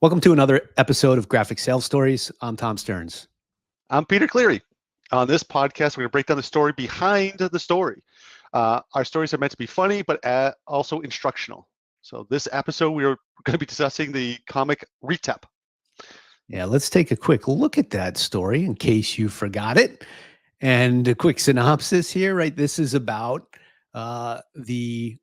Welcome to another episode of Graphic Sales Stories. I'm Tom Stearns. I'm Peter Cleary. On this podcast, we're going to break down the story behind the story. Our stories are meant to be funny, but also instructional. So this episode, we are going to be discussing the comic Retep. Yeah, let's take a quick look at that story in case you forgot it. And a quick synopsis here, right? This is about the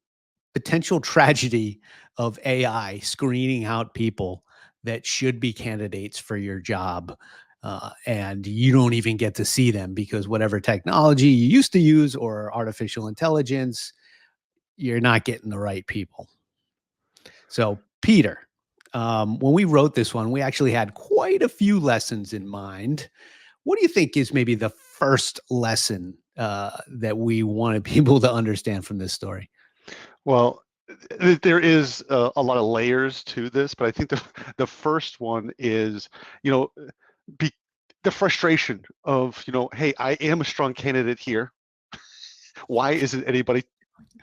potential tragedy of AI screening out people that should be candidates for your job. And you don't even get to see them because whatever technology you used to use or artificial intelligence, you're not getting the right people. So, Peter, when we wrote this one, we actually had quite a few lessons in mind. What do you think is maybe the first lesson that we wanted people to understand from this story? Well, there is a lot of layers to this, but I think the first one is, you know, be, the frustration of, hey, I am a strong candidate here. Why isn't anybody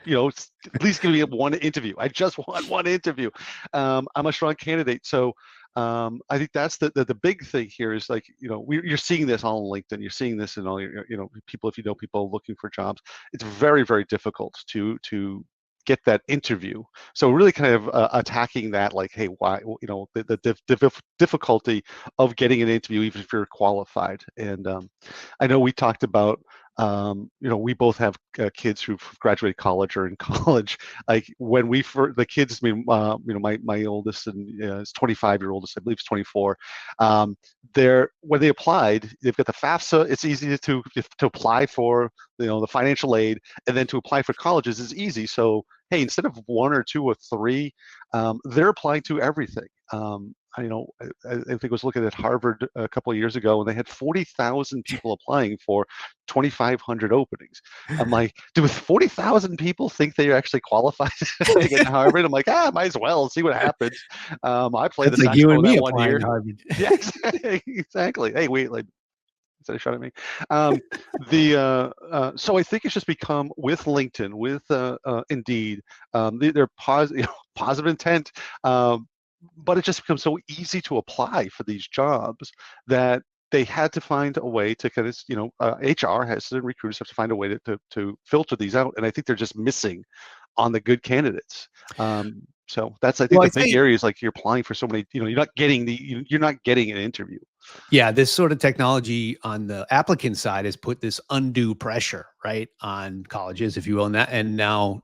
at least give me one interview? I just want one interview. I'm a strong candidate. So I think that's the big thing here is like, you're seeing this all on LinkedIn. You're seeing this in all your, people, if you know people looking for jobs, it's very, very difficult to get that interview. So really kind of attacking that, like, hey, why, the difficulty of getting an interview, even if you're qualified. And I know we talked about, we both have kids who've graduated college or in college. Like when the kids, I mean, my oldest and is 25 year oldest, I believe is 24. When they applied, they've got the FAFSA. It's easy to apply for, the financial aid, and then to apply for colleges is easy. So hey, instead of one or two or three, they're applying to everything. I think I was looking at Harvard a couple of years ago, and they had 40,000 people applying for 2,500 openings. I'm like, do 40,000 people think they're actually qualified to get into Harvard? I'm like, might as well see what happens. I played That's the like you and saxophone me that one applying year. to Harvard. Yeah, exactly. Hey, wait, like, is that a shot at me? So I think it's just become with LinkedIn, with Indeed, they're positive intent. But it just becomes so easy to apply for these jobs that they had to find a way to kind of, HR has to, recruiters have to find a way to filter these out. And I think they're just missing on the good candidates. So that's, I think, Well, the I'd big say, area is like you're applying for so many, you're not getting an interview. yeah, this sort of technology on the applicant side has put this undue pressure, right, on colleges, if you will, and now,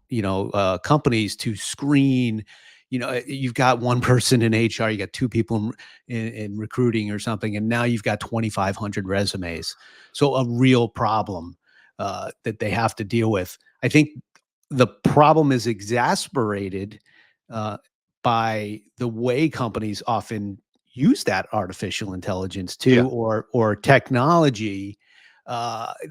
companies to screen. You've got one person in HR, you got two people in recruiting or something, and now you've got 2,500 resumes. So a real problem that they have to deal with. I think the problem is exasperated uh, by the way companies often use that artificial intelligence Yeah. too, or technology.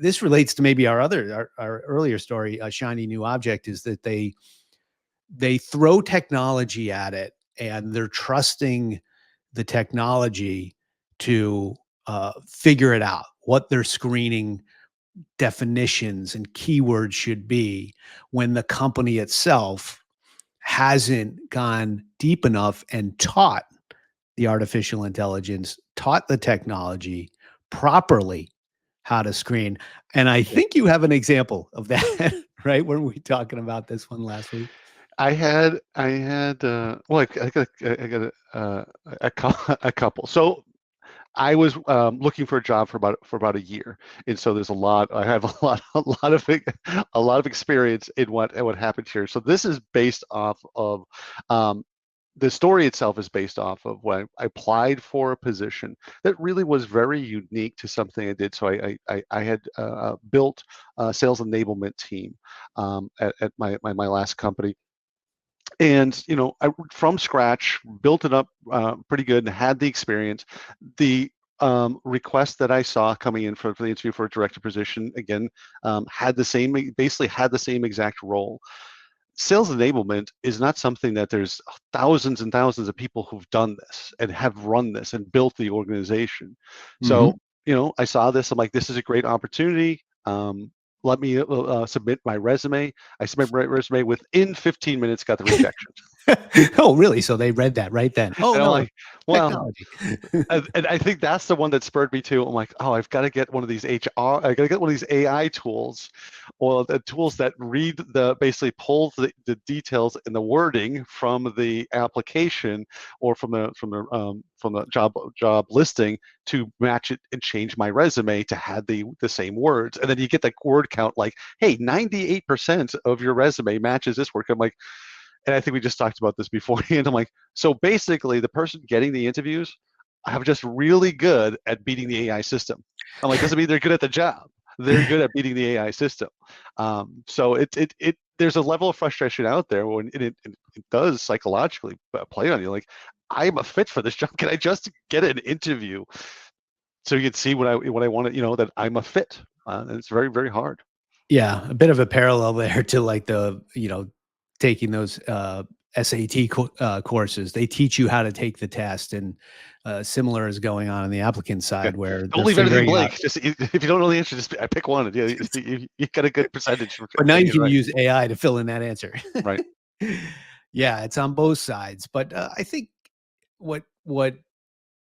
This relates to maybe our earlier story, a shiny new object, is that they throw technology at it and they're trusting the technology to figure it out, what their screening definitions and keywords should be, when the company itself hasn't gone deep enough and taught the artificial intelligence, taught the technology properly how to screen. And I think you have an example of that, right? Weren't we talking about this one last week? Well, I got a couple. So I was looking for a job for about a year, and so there's a lot. I have a lot of experience in what happened here. So this is based off of the story itself is based off of when I applied for a position that really was very unique to something I did. So I had built a sales enablement team at my last company, and I from scratch built it up pretty good and had the experience. The request that I saw coming in for the interview for a director position again basically had the same exact role. Sales enablement is not something that there's thousands and thousands of people who've done this and have run this and built the organization. Mhm. So I saw this. I'm like, this is a great opportunity. Let me submit my resume. I submit my resume, within 15 minutes, got the rejection. Oh, really? So they read that right then. Oh And I'm no, like, well, technology. and I think that's the one that spurred me to. I'm like, oh, I've got to get one of these HR. I got to get one of these AI tools, or the tools that read basically pulls the details and the wording from the application or from the job listing to match it and change my resume to have the same words. And then you get the word count like, hey, 98% of your resume matches this word. I'm like, and I think we just talked about this beforehand. I'm like, so basically, the person getting the interviews have just really good at beating the AI system. I'm like, doesn't mean they're good at the job. They're good at beating the AI system. So there's a level of frustration out there when it does psychologically play on you. Like, I'm a fit for this job. Can I just get an interview so you can see what I want to, that I'm a fit? And it's very, very hard. Yeah, a bit of a parallel there to like taking those SAT courses. They teach you how to take the test, and similar is going on the applicant Yeah. side where Don't they're leave anything figuring out. blank. Just if you don't know the answer, just I pick one. And yeah, you got a good percentage for But now getting you it can right. use AI to fill in that answer. Right. Yeah, it's on both sides, but I think what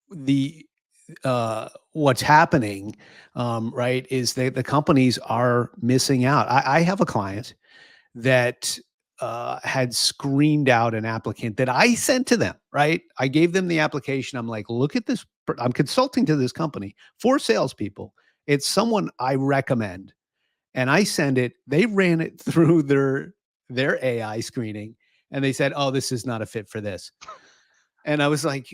the what's happening, right, is that the companies are missing out. I have a client that had screened out an applicant that I sent to them, right? I gave them the application. I'm like, look at this. I'm consulting to this company for salespeople. It's someone I recommend. And I send it, they ran it through their AI screening and they said, oh, this is not a fit for this. And I was like,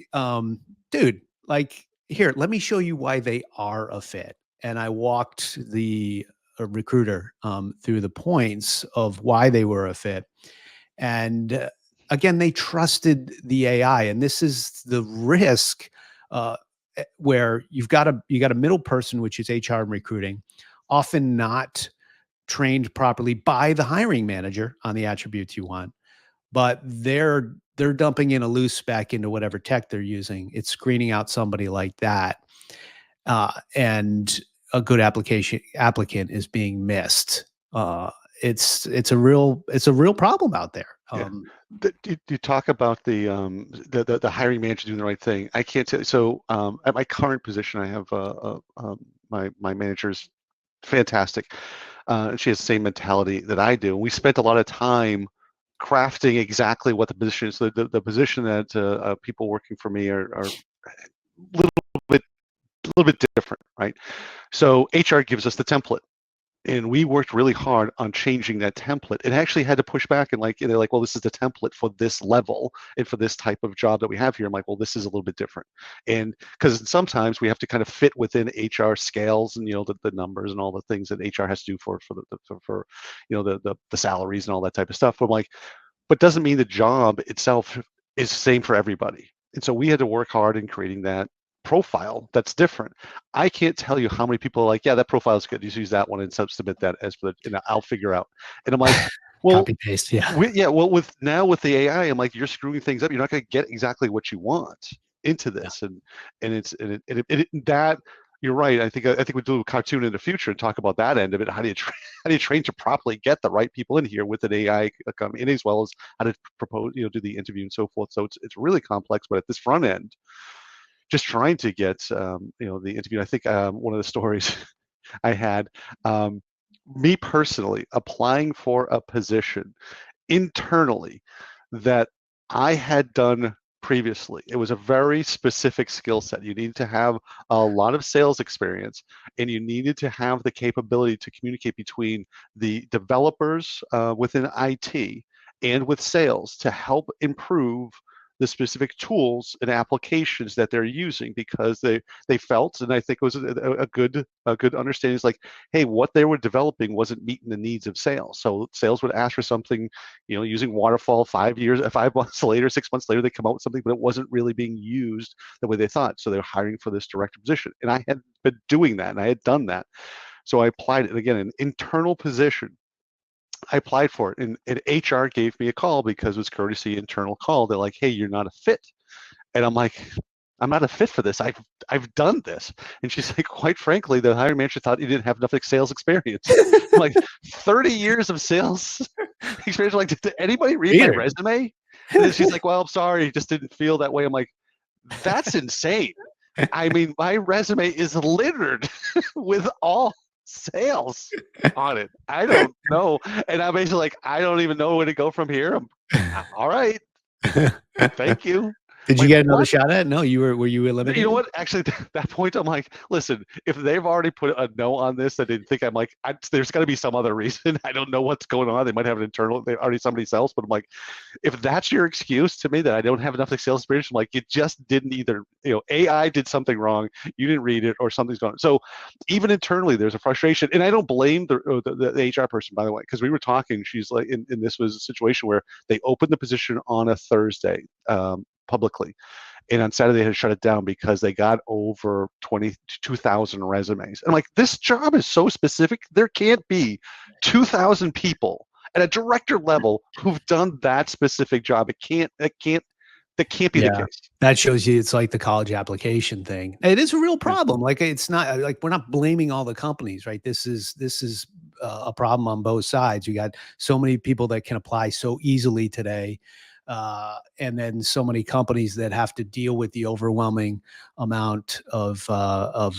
dude, like, here, let me show you why they are a fit. And I walked the recruiter through the points of why they were a fit. And again, they trusted the AI. And this is the risk where you got a middle person, which is HR and recruiting, often not trained properly by the hiring manager on the attributes you want, but they're dumping in a loose spec into whatever tech they're using. It's screening out somebody like that, and a good applicant is being missed. It's a real problem out there. Yeah. You talk about the hiring manager doing the right thing. I can't tell. So at my current position, I have my manager's fantastic. She has the same mentality that I do. We spent a lot of time crafting exactly what the position is. The position that people working for me are a bit a little bit different, right? So HR gives us the template, and we worked really hard on changing that template. It actually had to push back and they're like, well, this is the template for this level and for this type of job that we have here. I'm like, well, this is a little bit different, and because sometimes we have to kind of fit within HR scales and the numbers and all the things that HR has to do for the salaries and all that type of stuff. But I'm like, but doesn't mean the job itself is the same for everybody. And so we had to work hard in creating that profile that's different. I can't tell you how many people are like, yeah, that profile is good. Just use that one and submit that as for the, I'll figure out. And I'm like, well, Copy paste, yeah. well, with the AI, I'm like, you're screwing things up. You're not going to get exactly what you want into Yeah. this, and it's and that you're right. I think we'll do a cartoon in the future and talk about that end of it. How do you how do you train to properly get the right people in here with an AI come in, as well as how to propose, do the interview and so forth. So it's really complex. But at this front end, just trying to get the interview. I think one of the stories I had, me personally applying for a position internally that I had done previously. It was a very specific skill set. You needed to have a lot of sales experience, and you needed to have the capability to communicate between the developers within IT and with sales to help improve the specific tools and applications that they're using, because they felt, and I think it was a good understanding, is like, hey, what they were developing wasn't meeting the needs of sales. So sales would ask for something, using waterfall 5 years, 5 months later, 6 months later, they come out with something, but it wasn't really being used the way they thought. So they're hiring for this director position. And I had been doing that and I had done that. So I applied it, again, an internal position. I applied for it, and HR gave me a call because it was courtesy internal call. They're like, hey, you're not a fit. And I'm like, I'm not a fit for this. I've done this. And she's like, quite frankly, the hiring manager thought you didn't have enough sales experience. I'm like, 30 years of sales experience. Like, did anybody read my Peter. resume? And then she's like, well, I'm sorry, it just didn't feel that way. I'm like, that's insane. I mean, my resume is littered with all sales on it. I don't know. And I'm basically like, I don't even know where to go from here. All right. Thank you. Did you Like, get another what? shot at it? No, were you You know eliminated? what? Actually, at that point, I'm like, listen, if they've already put a no on this, I didn't think I'm like, there's got to be some other reason. I don't know what's going on. They might have an internal, they already somebody else, but I'm like, if that's your excuse to me that I don't have enough sales experience, I'm like, you just didn't either, AI did something wrong, you didn't read it, or something's going on. So even internally, there's a frustration. And I don't blame the HR person, by the way, because we were talking, she's like, and this was a situation where they opened the position on a Thursday publicly. And on Saturday, they had to shut it down because they got over 22,000 resumes. And I'm like, this job is so specific. There can't be 2,000 people at a director level who've done that specific job. That can't be the Yeah. case. That shows you it's like the college application thing. It is a real problem. Like it's not like we're not blaming all the companies, right? This is a problem on both sides. You got so many people that can apply so easily today, and then so many companies that have to deal with the overwhelming amount of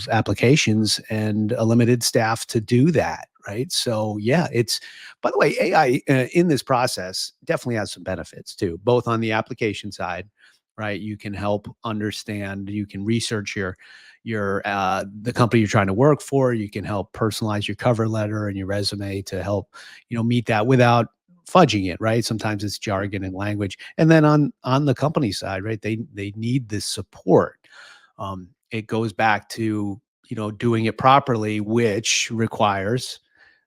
applications and a limited staff to do that. Right. So yeah, it's by the way, AI in this process definitely has some benefits too, both on the application side, right? You can help understand, you can research your the company you're trying to work for. You can help personalize your cover letter and your resume to help, meet that without fudging it, right? Sometimes it's jargon and language. And then on the company side, right? They need this support. It goes back to, doing it properly, which requires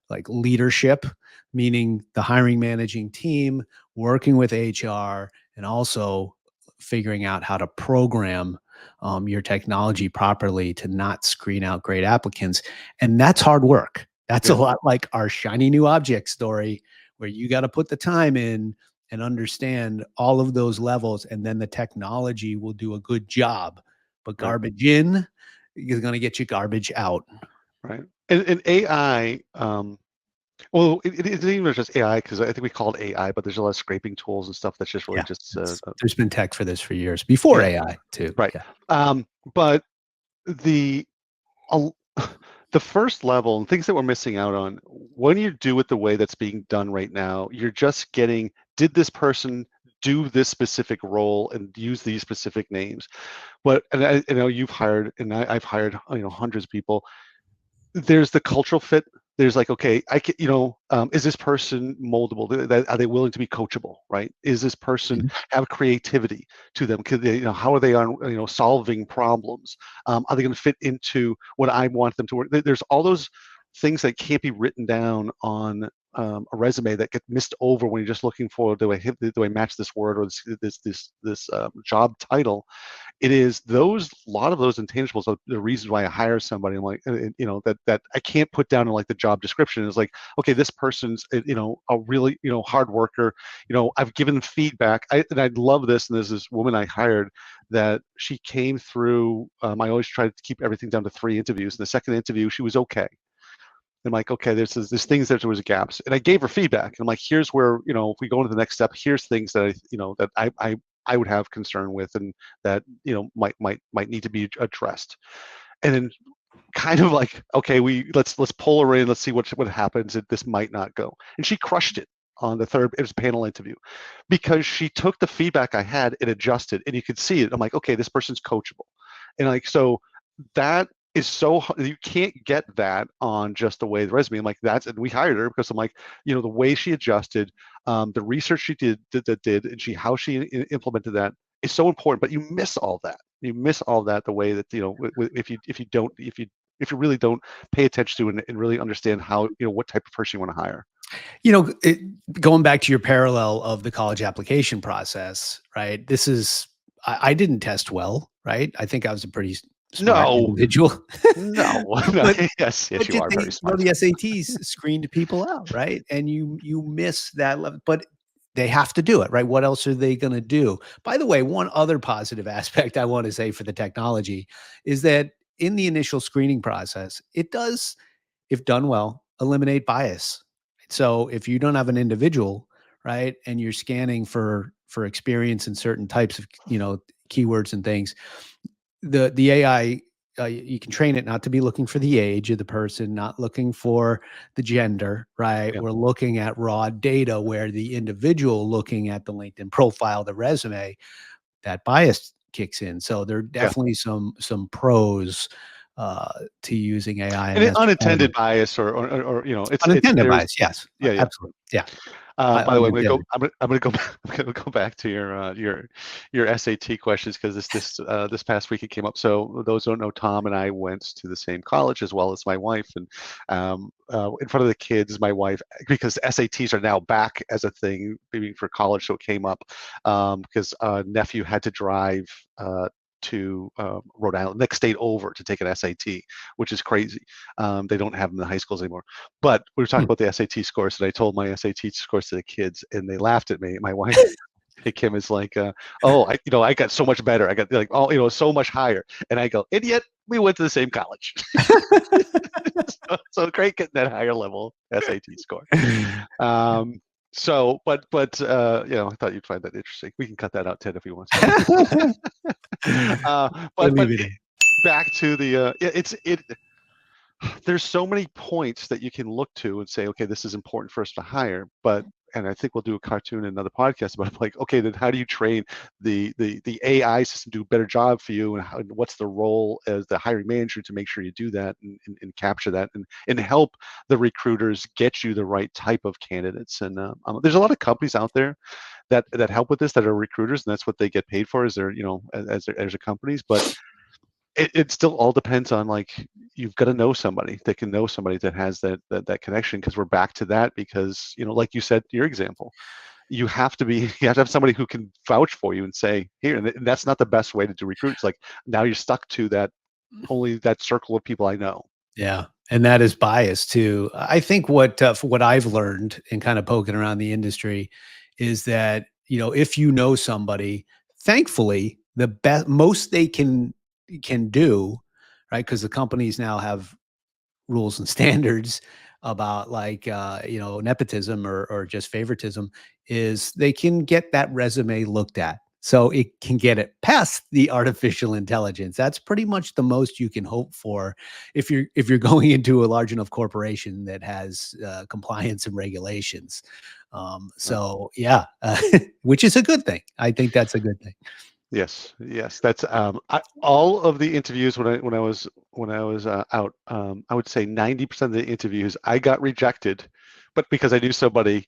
like leadership, meaning the hiring managing team, working with HR, and also figuring out how to program your technology properly to not screen out great applicants. And that's hard work. That's a Yeah, lot like our shiny new object story, where you got to put the time in and understand all of those levels. And then the technology will do a good job. But right, garbage in is going to get you garbage out. right. And AI, well, it isn't even just AI because I think we call it AI, but there's a lot of scraping tools and stuff that's just really Yeah, just there's been tech for this for years, before yeah, AI too. right. Yeah. But the a the first level and things that we're missing out on when you do it the way that's being done right now, you're just getting, did this person do this specific role and use these specific names? But and I know you've hired and I've hired hundreds of people. There's the cultural fit. There's like, okay, I can, is this person moldable? Are they willing to be coachable? Right? Is this person Mhm. have creativity to them? Could they, how are they on, solving problems? Are they going to fit into what I want them to work? There's all those things that can't be written down on a resume that get missed over when you're just looking for, do I match this word or this job title? It is those, a lot of those intangibles are the reasons why I hire somebody. I'm like, that I can't put down in like the job description. Is like, okay, this person's a really hard worker. I've given feedback. And I love this. And there's this woman I hired that she came through. I always try to keep everything down to 3 interviews. In the second interview, she was okay. I'm like, okay, there's things that there was gaps, and I gave her feedback. I'm like, here's where if we go into the next step, here's things that I would have concern with, and that might need to be addressed. And then kind of like, okay, let's pull her in, let's see what happens. This might not go, and she crushed it on the third. It was a panel interview because she took the feedback I had and adjusted, and you could see it. I'm like, okay, this person's coachable, and like so that is so you can't get that on just the way the resume. I'm like, and we hired her because I'm like, the way she adjusted, the research she did, and how she implemented that is so important. But you miss all that. You miss all that the way that if you really don't pay attention to and really understand how what type of person you want to hire. Going back to your parallel of the college application process, right? I didn't test well, right? I think I was a pretty smart No, individual, no, no. but Yes, you are very smart. the SATs screened people out, right? And you miss that level, but they have to do it, right? What else are they going to do? By the way, one other positive aspect I want to say for the technology is that in the initial screening process, it does, if done well, eliminate bias. So if you don't have an individual, right, and you're scanning for for experience in certain types of keywords and things. The AI, you can train it not to be looking for the age of the person, not looking for the gender, right? Yeah. We're looking at raw data where the individual looking at the LinkedIn profile, the resume, that bias kicks in. So there are Yeah. definitely some pros to using AI, And and that's one of unintended them. bias, or it's Unintended there's bias, yes, yeah. absolutely, yeah, I By the way, I'm gonna go. unintended. I'm gonna go. I'm gonna go back to your SAT questions because this past week it came up. So those who don't know, Tom and I went to the same college as well as my wife, and in front of the kids, my wife, because SATs are now back as a thing, maybe for college, so it came up because nephew had to drive. To Rhode Island, next state over to take an SAT, which is crazy. They don't have them in the high schools anymore. But we were talking Hmm. about the SAT scores, and I told my SAT scores to the kids, and they laughed at me. My wife, Kim, is like, "Oh, I got so much better. I got like, oh, so much higher." And I go, "And yet we went to the same college." So great getting that higher level SAT score. Um, I thought you'd find that interesting. We can cut that out, Ted, if you want to. We'll But leave it in. back to it. There's so many points that you can look to and say, okay, this is important for us to hire. But and I think we'll do a cartoon and another podcast about like, okay, then how do you train the AI system to do a better job for you, and what's the role as the hiring manager to make sure you do that and capture that and help the recruiters get you the right type of candidates. And there's a lot of companies out there that help with this that are recruiters, and that's what they get paid for, is their as their companies. But it still all depends on, like, you've got to know somebody that can know somebody that has that connection, because we're back to that, because like you said, your example, you have to be you have to have somebody who can vouch for you and say here, and that's not the best way to do recruits. Like, now you're stuck to that, only that circle of people I know. Yeah, and that is bias too. I think what I've learned in kind of poking around the industry is that, if you know somebody, thankfully, the best most they can do, right? Because the companies now have rules and standards about, like, nepotism or just favoritism, is they can get that resume looked at, so it can get it past the artificial intelligence. That's pretty much the most you can hope for if you're going into a large enough corporation that has compliance and regulations. Right. So yeah, which is a good thing. I think that's a good thing. Yes, yes, that's all of the interviews when I was out. I would say 90% of the interviews I got rejected, but because I knew somebody,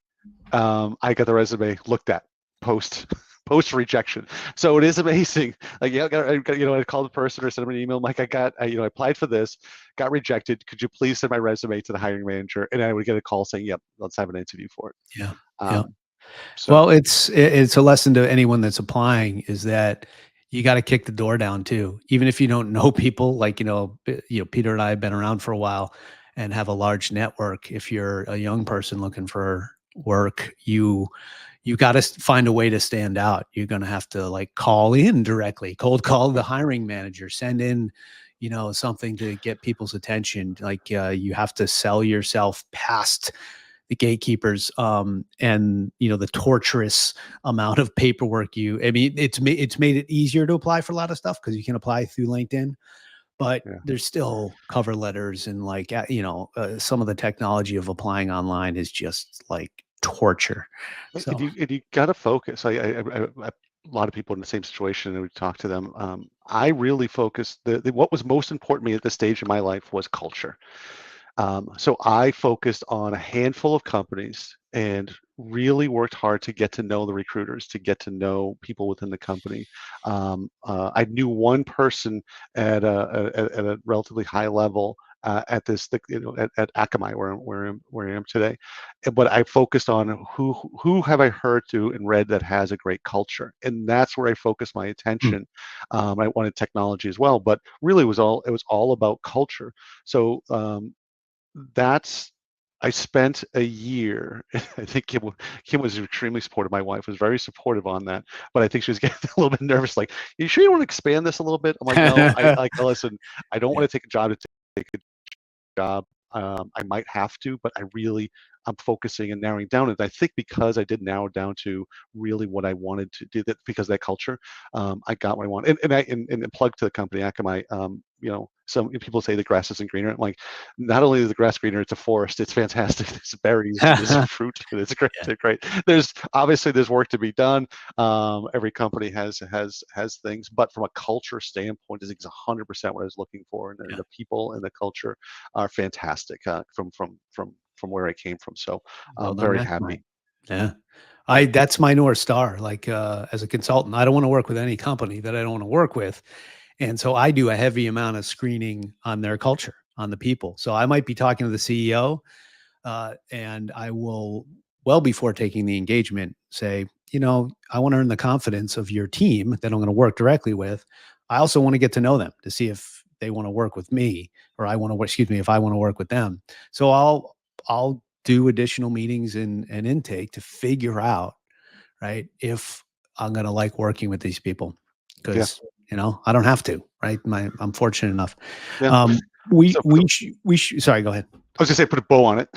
I got the resume looked at post post rejection. So it is amazing. Like, yeah, I called the person or sent them an email. I'm like, I applied for this, got rejected. Could you please send my resume to the hiring manager? And I would get a call saying, "Yep, let's have an interview for it." Yeah. Yeah. Um, so Well, it's a lesson to anyone that's applying, is that you got to kick the door down too, even if you don't know people. Like, Peter and I have been around for a while and have a large network. If you're a young person looking for work, you got to find a way to stand out. You're going to have to, like, call in directly, cold call the hiring manager, send in, something to get people's attention. Like, you have to sell yourself past the gatekeepers, and the torturous amount of paperwork. I mean, it's made it easier to apply for a lot of stuff because you can apply through LinkedIn, but yeah. there's still cover letters, and, like, some of the technology of applying online is just like torture. And So you got to focus. A lot of people in the same situation, and we talk to them. I really focused. What was most important to me at this stage in my life was culture. So I focused on a handful of companies and really worked hard to get to know the recruiters, to get to know people within the company. I knew one person at a relatively high level at Akamai, where I am today. But I focused on who have I heard to and read that has a great culture, and that's where I focused my hmm. attention. I wanted technology as well, but really it was all about culture. So that's I spent a year. I think Kim was extremely supportive. My wife was very supportive on that, but I think she was getting a little bit nervous. Like, you sure you want to expand this a little bit? I'm like, no. I like, listen. I don't Yeah. want to take a job to take a job. I might have to, but I'm focusing and narrowing down. And I think because I did narrow down to really what I wanted to do, that because of that culture, I got what I want. And plug to the company Akamai. Some people say the grass isn't greener. I'm like, not only is the grass greener, it's a forest. It's fantastic. There's berries, there's Yeah. fruit. It's great. It's great. There's work to be done. Every company has things, but from a culture standpoint, I think it's 100% what I was looking for, and Yeah. the people and the culture are fantastic from where I came from. So Well I'm done, very Akamai. happy. Yeah. Yeah. That's my North Star. Like, as a consultant, I don't want to work with any company that I don't want to work with. And so I do a heavy amount of screening on their culture, on the people. So I might be talking to the CEO, and I will, well before taking the engagement, say, I want to earn the confidence of your team that I'm going to work directly with. I also want to get to know them to see if they want to work with me, or excuse me, if I want to work with them. So I'll do additional meetings and intake to figure out, right, if I'm going to like working with these people, Yeah. because I don't have to, right? I'm fortunate enough. Yeah. Um, So sorry, go ahead. I was gonna say put a bow on it.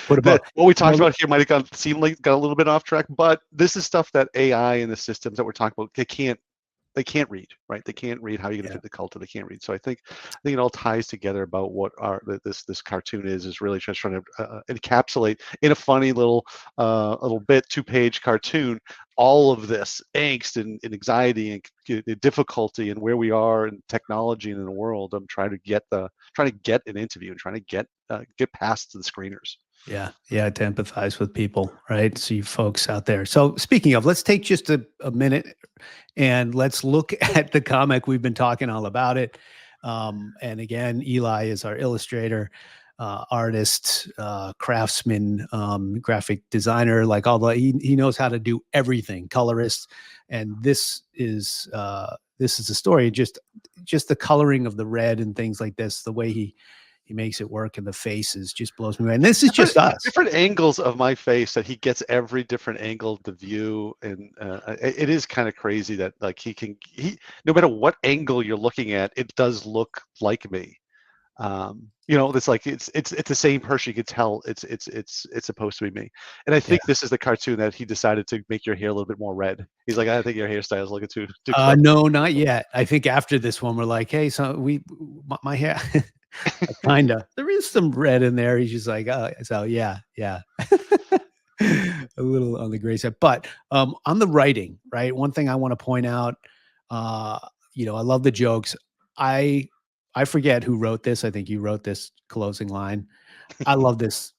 Put a bow. What we talked Well, about here might have seemed like got a little bit off track, but this is stuff that AI and the systems that we're talking about, they can't read, right? They can't read how you're going to yeah, fit the culture. They can't read. So I think it all ties together about what this cartoon is really just trying to encapsulate in a funny little bit 2-page cartoon all of this angst and anxiety and difficulty and where we are in technology and in the world. I'm trying to get an interview and trying to get past the screeners. yeah, to empathize with people, right? So you folks out there. So speaking of, let's take just a minute and let's look at the comic. We've been talking all about it. And again, Eli is our illustrator, artist, craftsman, graphic designer, like he knows how to do everything, colorist. And this is a story, just the coloring of the red and things like this, the way he makes it work, and the faces just blows me away. And this is different just us. different angles of my face that he gets every different angle of the view, and it is kind of crazy that like he no matter what angle you're looking at, it does look like me. It's like it's the same person. You could tell it's supposed to be me. And I Yeah. think this is the cartoon that he decided to make your hair a little bit more red. He's like, I think your hairstyle is looking too clever. No, not yet. I think after this one, we're like, hey, so my hair, kinda. There is some red in there. He's just like, so yeah, yeah. A little on the gray side, but on the writing, right? One thing I want to point out, uh, I love the jokes. I I forget who wrote this. I think you wrote this closing line. I love this.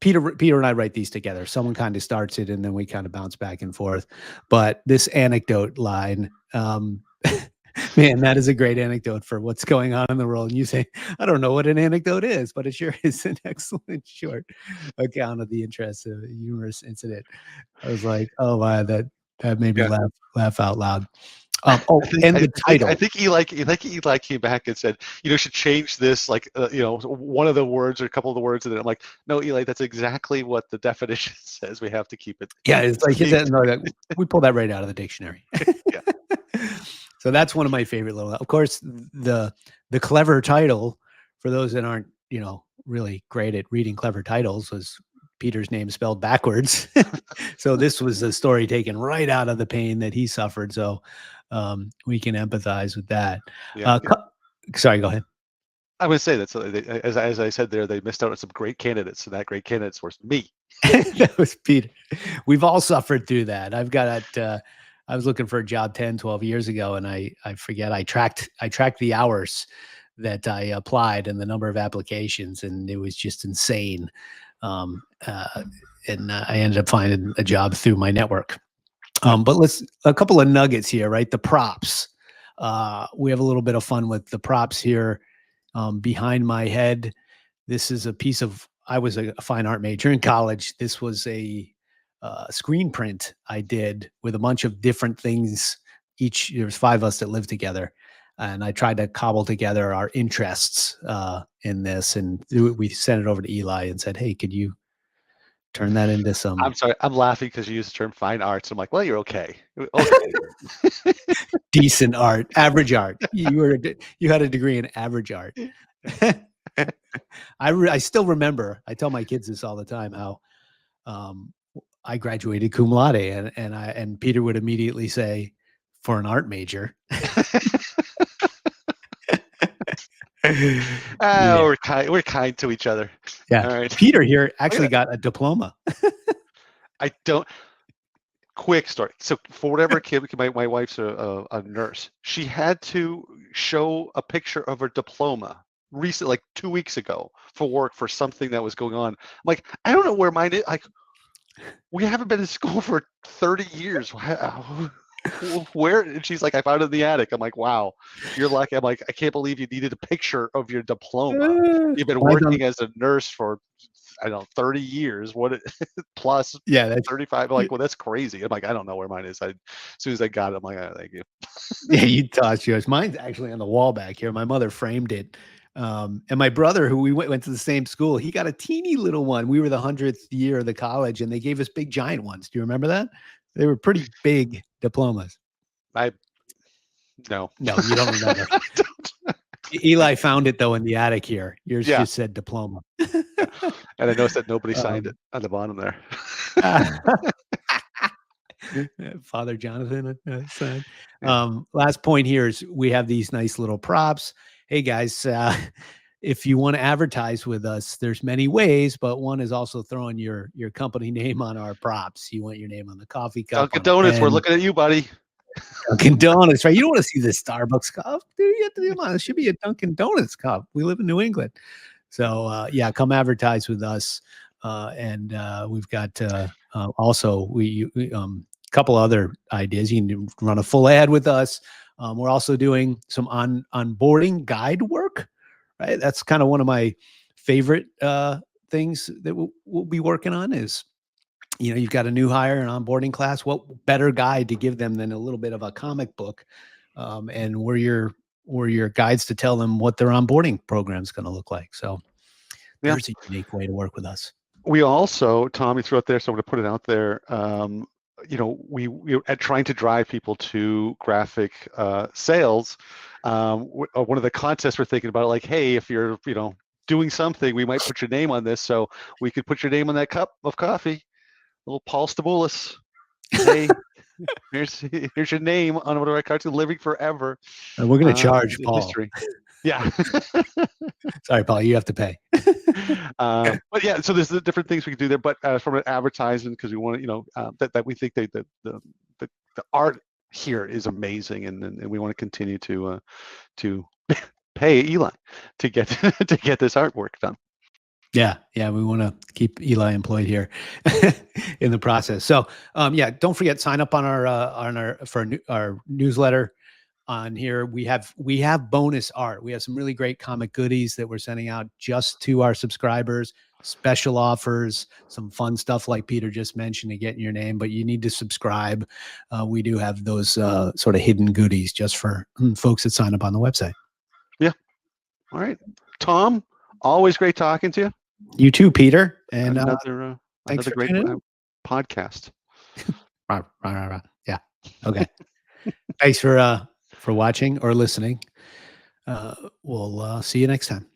Peter and I write these together. Someone kind of starts it, and then we kind of bounce back and forth. But this anecdote line, man, that is a great anecdote for what's going on in the world. And you say, I don't know what an anecdote is, but it sure is an excellent short account of the interesting, humorous incident. I was like, oh wow, that made me Yeah. laugh out loud. I Oh, think and I the think I title. think Eli came back and said, should change this, like, one of the words or a couple of the words, and then I'm like, no, Eli, that's exactly what the definition says. We have to keep it. Yeah, it's like Keep, no, we pull that right out of the dictionary. yeah, So that's one of my favorite little. Of course, the clever title for those that aren't really great at reading clever titles was Peter's name spelled backwards. So this was a story taken right out of the pain that he suffered. So we can empathize with that. yeah. Sorry, go ahead. I would say that. So as I said there, they missed out on some great candidates, and that great candidates was me. That was Peter. We've all suffered through that. I was looking for a job 10, 12 years ago, and I forget I tracked the hours that I applied and the number of applications, and it was just insane. Um, uh, and I ended up finding a job through my network. Yeah. But a couple of nuggets here, right? The props. We have a little bit of fun with the props here. Behind my head, this is a piece of. I was a fine art major in college. This was a screen print I did with a bunch of different things. There was 5 of us that lived together, and I tried to cobble together our interests in this. And we sent it over to Eli and said, "Hey, could you turn that into I'm some sorry, I'm laughing because you used the term fine arts. I'm like, well, you're okay. Okay. decent art, average art? You had a degree in average art." I still remember. I tell my kids this all the time. How um, I graduated cum laude, and Peter would immediately say, "For an art major." Yeah, We're kind to each other. yeah. All right. Peter here Look at actually that. got a diploma. I don't. Quick story. So for whatever kid, my wife's a nurse. She had to show a picture of her diploma recent, like 2 weeks ago, for work for something that was going on. I'm like, I don't know where mine is. Like, we haven't been in school for 30 years. Where? And she's like, I found it in the attic. I'm like, wow, you're lucky. I'm like, I can't believe you needed a picture of your diploma. You've been Mine's on. working as a nurse for, I don't know, 30 years. What plus Yeah, that's 35? I'm like, well, that's crazy. I'm like, I don't know where mine is. As soon as I got it, I'm like, oh, thank you. yeah. You toss yours. Mine's actually on the wall back here. My mother framed it. And my brother, who we went to the same school, he got a teeny little one. We were the 100th year of the college, and they gave us big giant ones. Do you remember that? They were pretty big diplomas. I no. No, you don't remember. I don't. Eli found it though in the attic here. Yours Yeah, just said diploma. yeah. And I noticed that nobody signed it Um, on the bottom there. Father Jonathan said. Yeah. Last point here is we have these nice little props. Hey guys, if you want to advertise with us, there's many ways, but one is also throwing your company name on our props. You want your name on the coffee cup, Dunkin' on a Donuts, we're pen. looking at you, buddy. Dunkin' Donuts, right? You don't want to see the Starbucks cup, dude. You have to, come on, it should be a Dunkin' Donuts cup. We live in New England. So yeah, come advertise with us. And we've got also couple other ideas. You can run a full ad with us. We're also doing some onboarding guide work. Right, that's kind of one of my favorite things that we'll be working on. Is you've got a new hire, an onboarding class. What better guide to give them than a little bit of a comic book? And we're your guides to tell them what their onboarding program is going to look like. So Yeah. there's a unique way to work with us. We also, Tommy threw it there, so I'm going to put it out there. We at trying to drive people to graphic sales. One of the contests we're thinking about, like, hey, if you're, doing something, we might put your name on this, so we could put your name on that cup of coffee. Little Paul Staboulis. Hey, here's your name on one of our cartoons, living forever. We're going to charge in Paul. history. Yeah. Sorry, Paul, you have to pay. But yeah, so there's the different things we can do there. But from an advertisement, because we want to, that we think that the art here is amazing, and we want to continue to pay Eli to get to get this artwork done. Yeah, we want to keep Eli employed here in the process. So, yeah, don't forget, sign up on our newsletter. On here, we have bonus art. We have some really great comic goodies that we're sending out just to our subscribers. Special offers, some fun stuff like Peter just mentioned to get in your name, but you need to subscribe. We do have those sort of hidden goodies just for folks that sign up on the website. Yeah. All right, Tom. Always great talking to you. You too, Peter. And another great podcast. Yeah. Okay. Thanks for watching or listening. We'll see you next time.